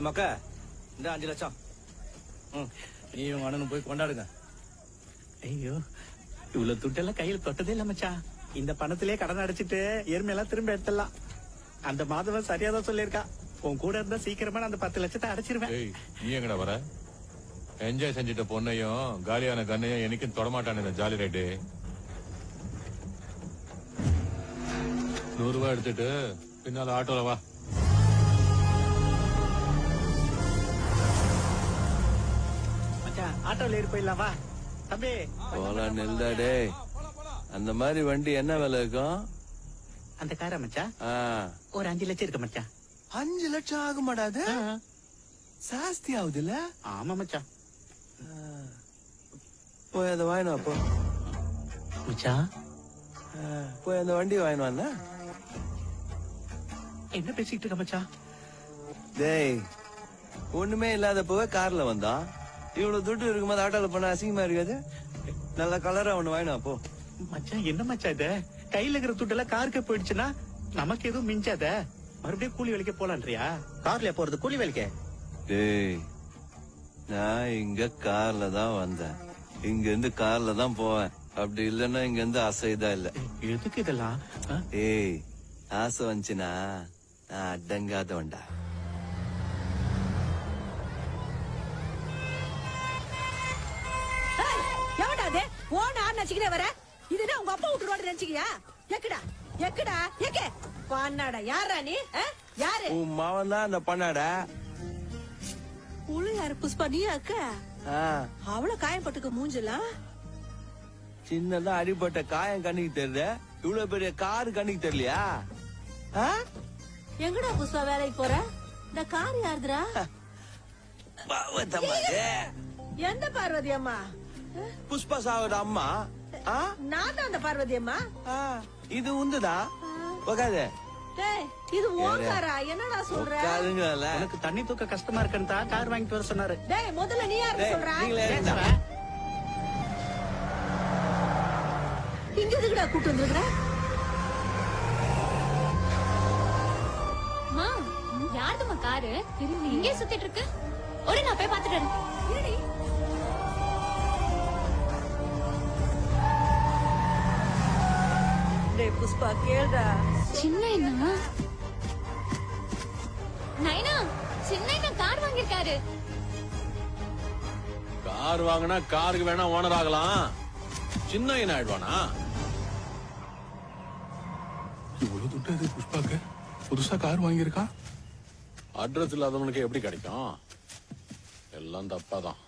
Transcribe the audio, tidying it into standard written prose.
மக்கா இந்த 5 லட்சம் நீ உங்க அண்ணனும் போய் கொண்டாடுங்க. ஐயோ இவ்வளவு துட்டெல்லாம் கையில தொட்டதே இல்ல மச்சான். இந்த பணத்திலே கடன் அடைச்சிட்டு எருமையெல்லாம் திரும்ப எடுத்துடலாம். அந்த மாதவன் சரியாதான் சொல்லியிருக்கா. உன் கூட இருந்தா சீக்கிரமா நான் அந்த 10 லட்சத்தை அடைச்சிருவேன். நீ எங்கடா வர? என்ஜாய் செஞ்சிட்ட பொண்ணையும் காலியான கண்ணையும் எனக்கும் தொடமாட்டான் இந்த ஜாலி ரைட்டு. 100 ரூபாய் எடுத்துட்டு பின்னால ஆட்டோல வா. மச்சான் ஆட்டோல ஏறி போயிடலாம் வா. தம்பி போலாம் நெல்தாடே. அந்த மாதிரி வண்டி என்ன விலை இருக்கும்? அந்த காரா மச்சான் ஒரு 5 லட்சம் இருக்கு மச்சான். 5 லட்சம் ஆக மாட்டாது? ஜாஸ்தி ஆகுது இல்ல? ஆமா மச்சான். போய் அந்த வாங்கினா அப்போ மச்சான் போய் அந்த வண்டி வாங்கினா என்ன பேசிட்டு இருக்க மச்சான்? டேய் ஒண்ணுமே இல்லாத போவே கார்ல வந்தா இவ்வளவு துட்டு இருக்கும்போது ஆட்டோல போனா அசிங்கமா இருக்காது? நல்ல கலரா ஒண்ணு வாங்கினா அப்போ. மச்சான் என்ன மச்சான் இது? கையில இருக்கிற துட்டெல்லாம் காருக்கு போயிடுச்சுன்னா நமக்கு எதுவும் மிஞ்சாத. மறுபடியும் கூலி வேலைக்கு போலான்றியா? கார்ல போறது கூலி வேலைக்கு? டேய் நான் இங்க கார்ல தான் வந்தேன், இங்க இருந்து கார்ல தான் போவேன். அப்படி இல்லன்னா இங்க இருந்து அசைதா இல்ல. எதுக்கு இதெல்லாம்? ஏய் ஆசை வந்துச்சுன்னா நான் அடங்காதவன்டா. எவன்டா அது? ஓன ஆறு நச்சுக்கிட்டே வர. இதுதான் உங்க அப்பா விட்டுருவாடு நினைச்சுக்கியா? எக்கடா எக்கடா எக்கே பண்ணாடா. யாரா நீ? யாரு? உன் மாவன் தான் அந்த பண்ணாடா. உள்ள யாரு? புஷ்பா நீ அக்கா? அவ்வளவு காயம் பட்டுக்க மூஞ்சலாம். சின்னதா அடிபட்ட காயம் கண்ணுக்கு தெரியல, இவ்வளவு பெரிய காரு கண்ணுக்கு தெரியலையா? எங்கடா புஷ்பா வேலைக்கு போற? இந்த கார் யாருதுரா? எந்த பார்வதி அம்மா? புஷ்பா சாவோட அம்மா. நான் தான் அந்த பார்வதி அம்மா. இது உந்துதா உக்காது. டேய் இது ஓங்காரா? என்னடா சொல்ற? உட்காருங்கல. உனக்கு தண்ணி தூக்க கஷ்டமா இருக்குன்னு தான் கார் வாங்கிட்டு வர சொன்னாரு. டேய் முதல்ல நீ யாரு சொல்ற? இங்க எதுக்குடா கூட்டு வந்திருக்கிற? யாருமா காரு இங்கே சுத்திட்டு இருக்கு? ஒரு நான் போய் பாத்துட்டு வரேன். டேய் புஷ்பா கேளுடா. சின்ன என்ன நைனா சின்ன என்ன கார் வாங்கிருக்காரு. கார் வாங்கினா காருக்கு வேணா ஓனர் ஆகலாம், சின்ன என்ன ஆயிடுவானா? இவ்வளவு துட்டு இது புஷ்பாக்கு புதுசா கார் வாங்கியிருக்கா? அட்ரஸ் இல்லாதவனுக்கு எப்படி கிடைக்கும்? எல்லாம் தப்பாதான்.